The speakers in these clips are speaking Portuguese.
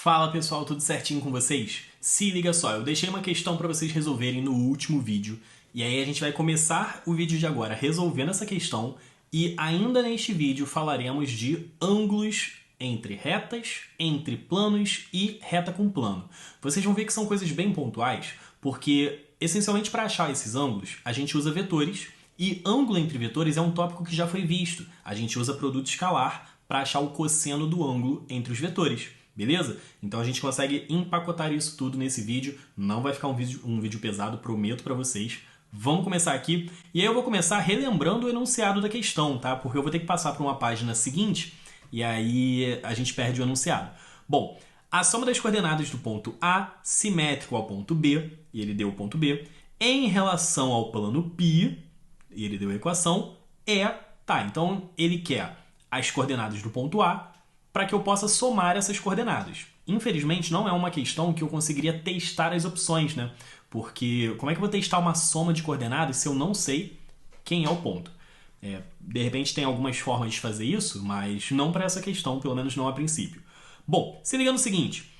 Fala pessoal, tudo certinho com vocês? Se liga só, eu deixei uma questão para vocês resolverem no último vídeo e aí a gente vai começar o vídeo de agora resolvendo essa questão e ainda neste vídeo falaremos de ângulos entre retas, entre planos e reta com plano. Vocês vão ver que são coisas bem pontuais porque essencialmente para achar esses ângulos a gente usa vetores e ângulo entre vetores é um tópico que já foi visto. A gente usa produto escalar para achar o cosseno do ângulo entre os vetores. Beleza? Então a gente consegue empacotar isso tudo nesse vídeo. Não vai ficar um vídeo pesado, prometo pra vocês. Vamos começar aqui. E aí eu vou começar relembrando o enunciado da questão, tá? Porque eu vou ter que passar para uma página seguinte e aí a gente perde o enunciado. Bom, a soma das coordenadas do ponto A simétrico ao ponto B, e ele deu o ponto B, em relação ao plano π, e ele deu a equação, é... Tá, então ele quer as coordenadas do ponto A para que eu possa somar essas coordenadas. Infelizmente, não é uma questão que eu conseguiria testar as opções, né? Porque como é que eu vou testar uma soma de coordenadas se eu não sei quem é o ponto? De repente tem algumas formas de fazer isso, mas não para essa questão, pelo menos não a princípio. Bom, se liga no seguinte.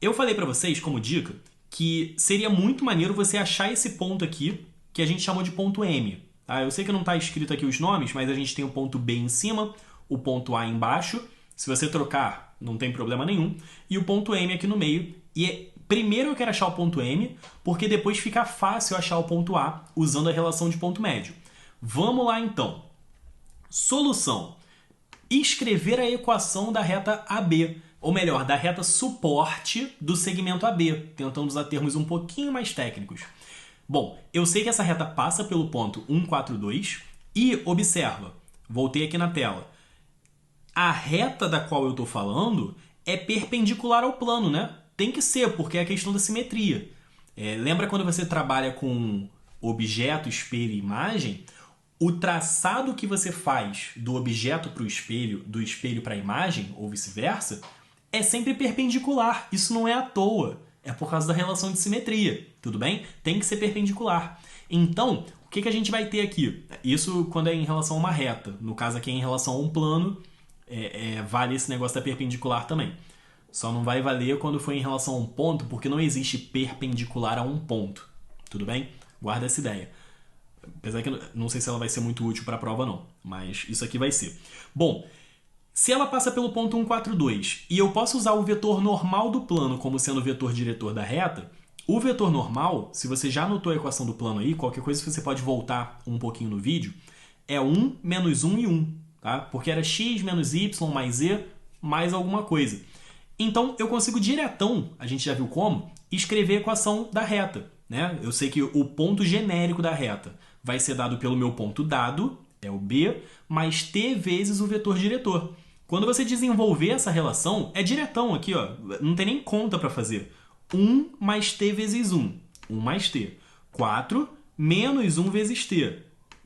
Eu falei para vocês, como dica, que seria muito maneiro você achar esse ponto aqui, que a gente chamou de ponto M. Tá? Eu sei que não está escrito aqui os nomes, mas a gente tem o ponto B em cima, o ponto A embaixo. Se você trocar, não tem problema nenhum. E o ponto M aqui no meio. E primeiro eu quero achar o ponto M, porque depois fica fácil achar o ponto A usando a relação de ponto médio. Vamos lá então. Solução. Escrever a equação da reta AB. Ou melhor, da reta suporte do segmento AB. Tentando usar termos um pouquinho mais técnicos. Bom, eu sei que essa reta passa pelo ponto 1, 4, 2. E observa, voltei aqui na tela. A reta da qual eu estou falando é perpendicular ao plano, né? Tem que ser, porque é a questão da simetria. Lembra quando você trabalha com objeto, espelho e imagem? O traçado que você faz do objeto para o espelho, do espelho para a imagem, ou vice-versa, é sempre perpendicular. Isso não é à toa. É por causa da relação de simetria. Tudo bem? Tem que ser perpendicular. Então, o que a gente vai ter aqui? Isso quando é em relação a uma reta. No caso aqui é em relação a um plano. Vale esse negócio da perpendicular também. Só não vai valer quando for em relação a um ponto, porque não existe perpendicular a um ponto. Tudo bem? Guarda essa ideia. Apesar que eu não sei se ela vai ser muito útil para a prova não, mas isso aqui vai ser. Bom, se ela passa pelo ponto 1, 4, 2 e eu posso usar o vetor normal do plano como sendo o vetor diretor da reta, o vetor normal, se você já anotou a equação do plano aí, qualquer coisa você pode voltar um pouquinho no vídeo, é 1 menos 1 e 1. Tá? Porque era x menos y mais z mais alguma coisa. Então, eu consigo diretão, a gente já viu como, escrever a equação da reta. Né? Eu sei que o ponto genérico da reta vai ser dado pelo meu ponto dado, é o B, mais t vezes o vetor diretor. Quando você desenvolver essa relação, é diretão aqui, ó, não tem nem conta para fazer. 1 mais t vezes 1, 1 mais t. 4 menos 1 vezes t,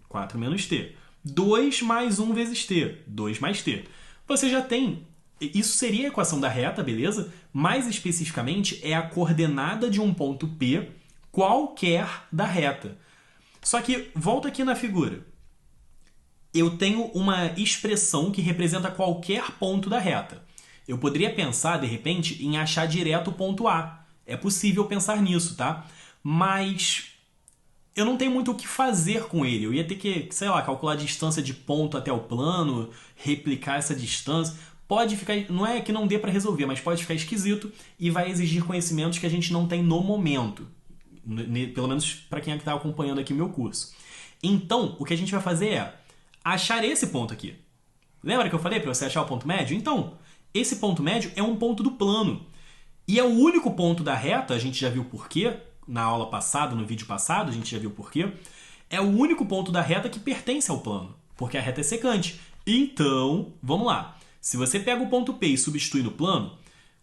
4 menos t. 2 mais 1 vezes t, 2 mais t. Você já tem, isso seria a equação da reta, beleza? Mais especificamente, é a coordenada de um ponto P qualquer da reta. Só que, volta aqui na figura. Eu tenho uma expressão que representa qualquer ponto da reta. Eu poderia pensar, de repente, em achar direto o ponto A. É possível pensar nisso, tá? Mas eu não tenho muito o que fazer com ele. Eu ia ter que, sei lá, calcular a distância de ponto até o plano, replicar essa distância. Pode ficar, não é que não dê para resolver, mas pode ficar esquisito e vai exigir conhecimentos que a gente não tem no momento. Pelo menos para quem está acompanhando aqui o meu curso. Então, o que a gente vai fazer é achar esse ponto aqui. Lembra que eu falei para você achar o ponto médio? Então, esse ponto médio é um ponto do plano. E é o único ponto da reta, a gente já viu por quê. Na aula passada, no vídeo passado, a gente já viu por quê. É o único ponto da reta que pertence ao plano, porque a reta é secante. Então, vamos lá. Se você pega o ponto P e substitui no plano,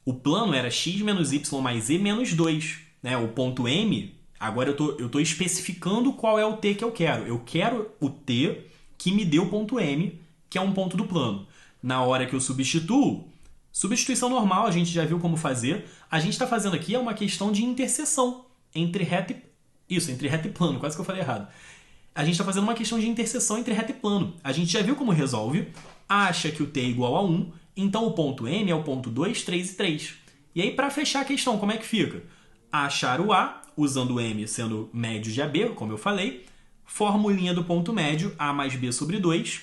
o plano era x menos y mais z menos 2. Né? O ponto M, agora eu estou especificando qual é o t que eu quero. Eu quero o t que me deu o ponto M, que é um ponto do plano. Na hora que eu substituo, substituição normal, a gente já viu como fazer. A gente está fazendo aqui uma questão de interseção. Entre reta e plano, quase que eu falei errado. A gente está fazendo uma questão de interseção entre reta e plano. A gente já viu como resolve, acha que o t é igual a 1, então o ponto M é o ponto 2, 3 e 3. E aí, para fechar a questão, como é que fica? Achar o A, usando o M sendo médio de AB, como eu falei, formulinha do ponto médio, A mais B sobre 2.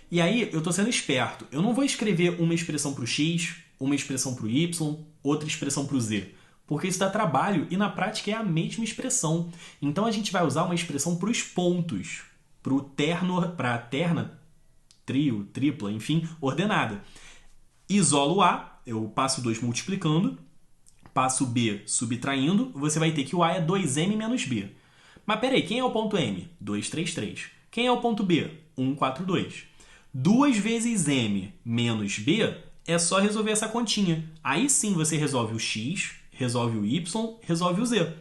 E aí, eu estou sendo esperto. Eu não vou escrever uma expressão para o X, uma expressão para o Y, outra expressão para o Z. Porque isso dá trabalho e na prática é a mesma expressão. Então a gente vai usar uma expressão para os pontos, para a terna, trio, tripla, enfim, ordenada. Isolo A, eu passo 2 multiplicando, passo B subtraindo, você vai ter que o A é 2M menos B. Mas peraí, quem é o ponto M? 2, 3, 3. Quem é o ponto B? 1, 4, 2. 2 vezes M menos B é só resolver essa continha. Aí sim você resolve o X, resolve o Y, resolve o Z.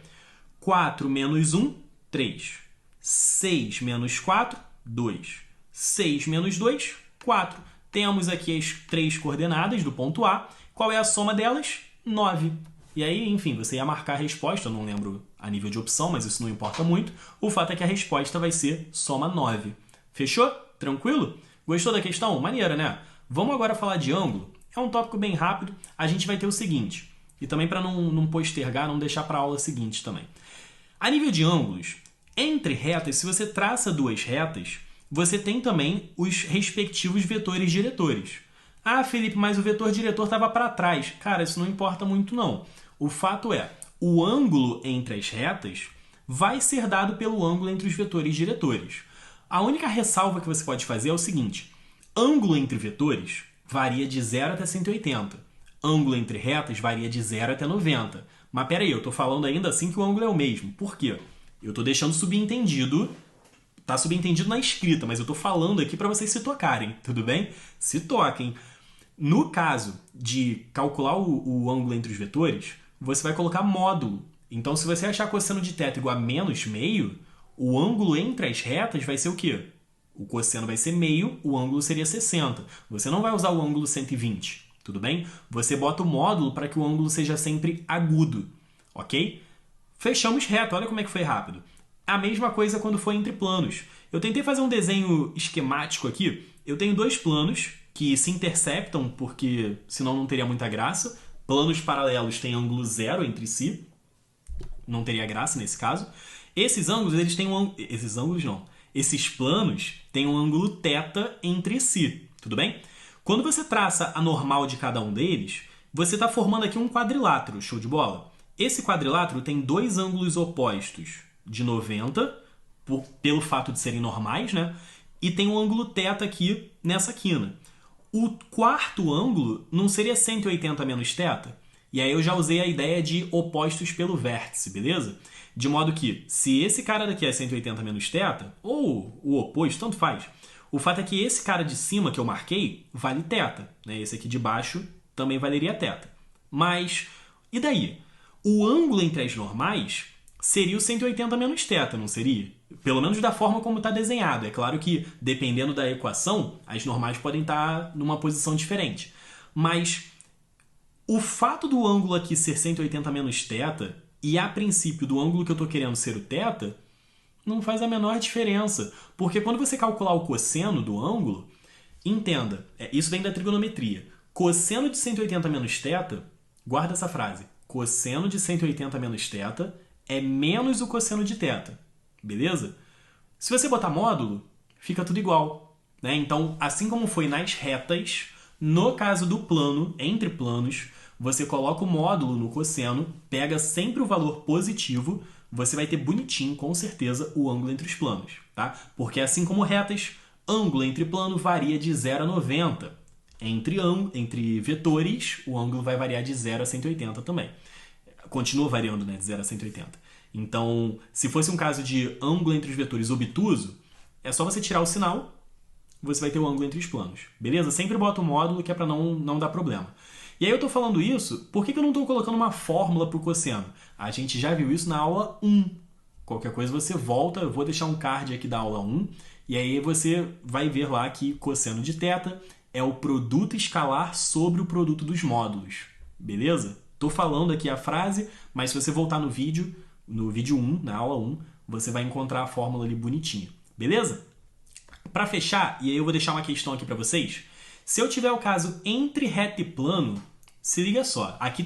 4 menos 1, 3. 6 menos 4, 2. 6 menos 2, 4. Temos aqui as 3 coordenadas do ponto A. Qual é a soma delas? 9. E aí, enfim, você ia marcar a resposta, eu não lembro a nível de opção, mas isso não importa muito. O fato é que a resposta vai ser soma 9. Fechou? Tranquilo? Gostou da questão? Maneira, né? Vamos agora falar de ângulo. É um tópico bem rápido. A gente vai ter o seguinte, e também para não postergar, não deixar para a aula seguinte também. A nível de ângulos, entre retas, se você traça duas retas, você tem também os respectivos vetores diretores. Ah, Felipe, mas o vetor diretor estava para trás. Cara, isso não importa muito não. O fato é, o ângulo entre as retas vai ser dado pelo ângulo entre os vetores diretores. A única ressalva que você pode fazer é o seguinte, ângulo entre vetores varia de 0 até 180. Ângulo entre retas varia de 0 até 90. Mas peraí, eu estou falando ainda assim que o ângulo é o mesmo. Por quê? Eu estou deixando subentendido, tá subentendido na escrita, mas eu estou falando aqui para vocês se tocarem, tudo bem? Se toquem. No caso de calcular o ângulo entre os vetores, você vai colocar módulo. Então, se você achar cosseno de θ igual a menos meio, o ângulo entre as retas vai ser o quê? O cosseno vai ser meio, o ângulo seria 60. Você não vai usar o ângulo 120, tudo bem? Você bota o módulo para que o ângulo seja sempre agudo, ok? Fechamos reto, olha como é que foi rápido. A mesma coisa quando for entre planos. Eu tentei fazer um desenho esquemático aqui. Eu tenho dois planos que se interceptam, porque senão não teria muita graça. Planos paralelos têm ângulo zero entre si. Não teria graça nesse caso. Esses ângulos, eles têm um... Esses ângulos não. Esses planos têm um ângulo θ entre si, tudo bem? Quando você traça a normal de cada um deles, você está formando aqui um quadrilátero, show de bola? Esse quadrilátero tem dois ângulos opostos de 90, pelo fato de serem normais, né? E tem um ângulo θ aqui nessa quina. O quarto ângulo não seria 180 menos θ? E aí eu já usei a ideia de opostos pelo vértice, beleza? De modo que, se esse cara daqui é 180 menos θ, ou o oposto, tanto faz. O fato é que esse cara de cima que eu marquei vale θ, né? Esse aqui de baixo também valeria θ. Mas, e daí? O ângulo entre as normais seria o 180 menos θ, não seria? Pelo menos da forma como está desenhado. É claro que, dependendo da equação, as normais podem estar numa posição diferente. Mas o fato do ângulo aqui ser 180 menos θ e, a princípio, do ângulo que eu estou querendo ser o θ, não faz a menor diferença. Porque quando você calcular o cosseno do ângulo, entenda, isso vem da trigonometria. Cosseno de 180 menos θ, guarda essa frase, cosseno de 180 menos θ é menos o cosseno de θ, beleza? Se você botar módulo, fica tudo igual, né? Então, assim como foi nas retas, no caso do plano, entre planos, você coloca o módulo no cosseno, pega sempre o valor positivo, você vai ter bonitinho, com certeza, o ângulo entre os planos, tá? Porque assim como retas, ângulo entre plano varia de 0 a 90. Entre vetores, o ângulo vai variar de 0 a 180 também. Continua variando, né, de 0 a 180. Então, se fosse um caso de ângulo entre os vetores obtuso, é só você tirar o sinal, você vai ter o ângulo entre os planos. Beleza? Sempre bota o módulo que é para não dar problema. E aí eu estou falando isso, por que eu não estou colocando uma fórmula para o cosseno? A gente já viu isso na aula 1. Qualquer coisa você volta, eu vou deixar um card aqui da aula 1, e aí você vai ver lá que cosseno de θ é o produto escalar sobre o produto dos módulos. Beleza? Estou falando aqui a frase, mas se você voltar no vídeo 1, na aula 1, você vai encontrar a fórmula ali bonitinha. Beleza? Para fechar, e aí eu vou deixar uma questão aqui para vocês, se eu tiver o caso entre reta e plano, se liga só. Aqui,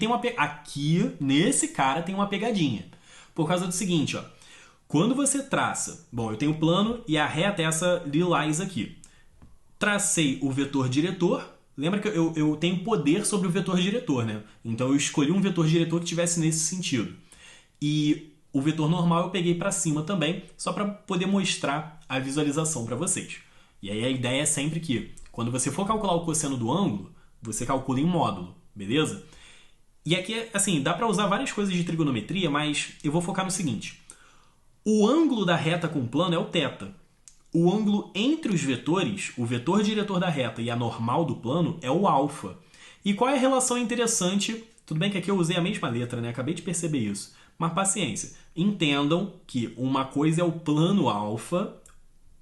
nesse cara, tem uma pegadinha. Por causa do seguinte, ó. Quando você traça... Bom, eu tenho o plano e a reta é essa lilás aqui. Tracei o vetor diretor. Lembra que eu tenho poder sobre o vetor diretor, né? Então eu escolhi um vetor diretor que tivesse nesse sentido. E o vetor normal eu peguei para cima também, só para poder mostrar a visualização para vocês. E aí a ideia é sempre que, quando você for calcular o cosseno do ângulo, você calcula em módulo, beleza? E aqui, assim, dá para usar várias coisas de trigonometria, mas eu vou focar no seguinte. O ângulo da reta com o plano é o θ. O ângulo entre os vetores, o vetor diretor da reta e a normal do plano, é o α. E qual é a relação interessante? Tudo bem que aqui eu usei a mesma letra, né? Acabei de perceber isso. Mas paciência. Entendam que uma coisa é o plano α,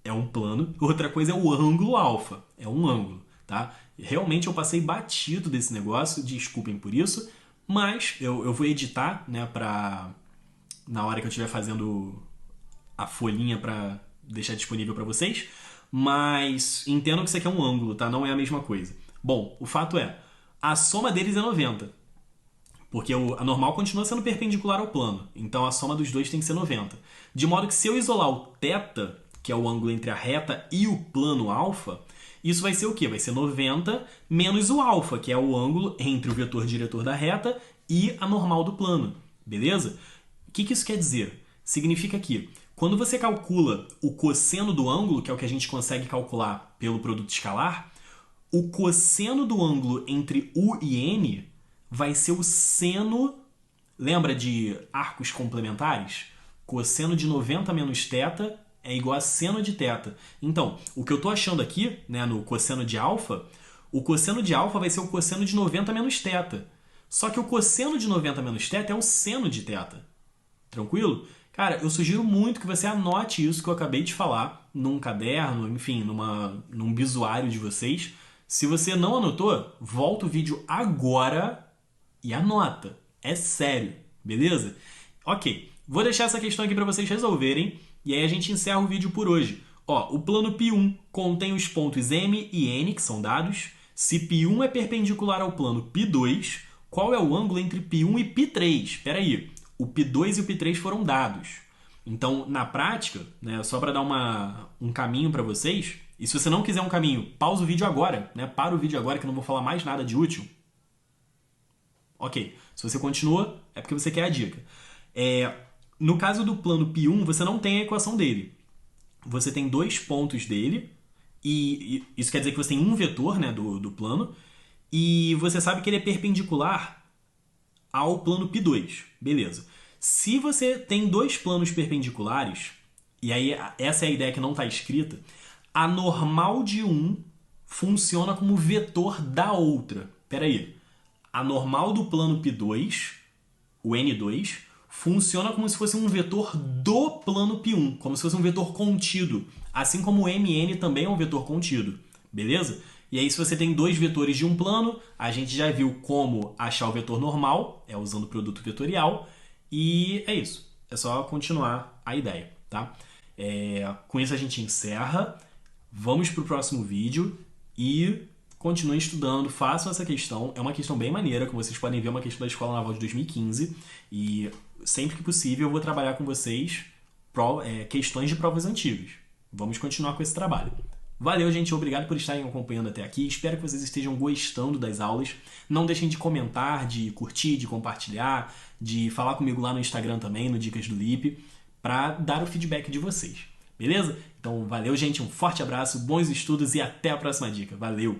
é um plano, outra coisa é o ângulo α, é um ângulo, tá? Realmente eu passei batido desse negócio, desculpem por isso, mas eu vou editar, né, na hora que eu estiver fazendo a folhinha para deixar disponível para vocês, mas entendam que isso aqui é um ângulo, tá? Não é a mesma coisa. Bom, o fato é, a soma deles é 90, porque a normal continua sendo perpendicular ao plano, então a soma dos dois tem que ser 90. De modo que se eu isolar o θ, que é o ângulo entre a reta e o plano α, isso vai ser o quê? Vai ser 90 menos o α, que é o ângulo entre o vetor diretor da reta e a normal do plano, beleza? O que isso quer dizer? Significa que quando você calcula o cosseno do ângulo, que é o que a gente consegue calcular pelo produto escalar, o cosseno do ângulo entre U e N vai ser o seno... Lembra de arcos complementares? Cosseno de 90 menos θ é igual a seno de θ. Então, o que eu estou achando aqui, né, no cosseno de α, o cosseno de α vai ser o cosseno de 90 menos θ. Só que o cosseno de 90 menos θ é o seno de θ. Tranquilo? Cara, eu sugiro muito que você anote isso que eu acabei de falar num caderno, enfim, num bisuário de vocês. Se você não anotou, volta o vídeo agora e anota. É sério, beleza? Ok, vou deixar essa questão aqui para vocês resolverem e aí a gente encerra o vídeo por hoje. Ó, o plano π1 contém os pontos M e N, que são dados. Se π1 é perpendicular ao plano π2, qual é o ângulo entre π1 e π3? Espera aí. O π2 e o π3 foram dados. Então, na prática, né, só para dar um caminho para vocês, e se você não quiser um caminho, pausa o vídeo agora, né, para o vídeo agora que eu não vou falar mais nada de útil. Ok, se você continua, é porque você quer a dica. No caso do plano π1, você não tem a equação dele. Você tem dois pontos dele, e isso quer dizer que você tem um vetor, né, do plano, e você sabe que ele é perpendicular ao plano π2. Beleza. Se você tem dois planos perpendiculares, e aí essa é a ideia que não está escrita, a normal de um funciona como vetor da outra. Espera aí. A normal do plano π2, o N2, funciona como se fosse um vetor do plano π1, como se fosse um vetor contido, assim como o MN também é um vetor contido. Beleza? E aí, se você tem dois vetores de um plano, a gente já viu como achar o vetor normal, usando o produto vetorial, e é isso. É só continuar a ideia, tá? Com isso a gente encerra, vamos para o próximo vídeo e continuem estudando, façam essa questão. É uma questão bem maneira, como vocês podem ver, é uma questão da Escola Naval de 2015, e sempre que possível eu vou trabalhar com vocês questões de provas antigas. Vamos continuar com esse trabalho. Valeu, gente. Obrigado por estarem acompanhando até aqui. Espero que vocês estejam gostando das aulas. Não deixem de comentar, de curtir, de compartilhar, de falar comigo lá no Instagram também, no Dicas do Lipe, para dar o feedback de vocês. Beleza? Então, valeu, gente. Um forte abraço, bons estudos e até a próxima dica. Valeu!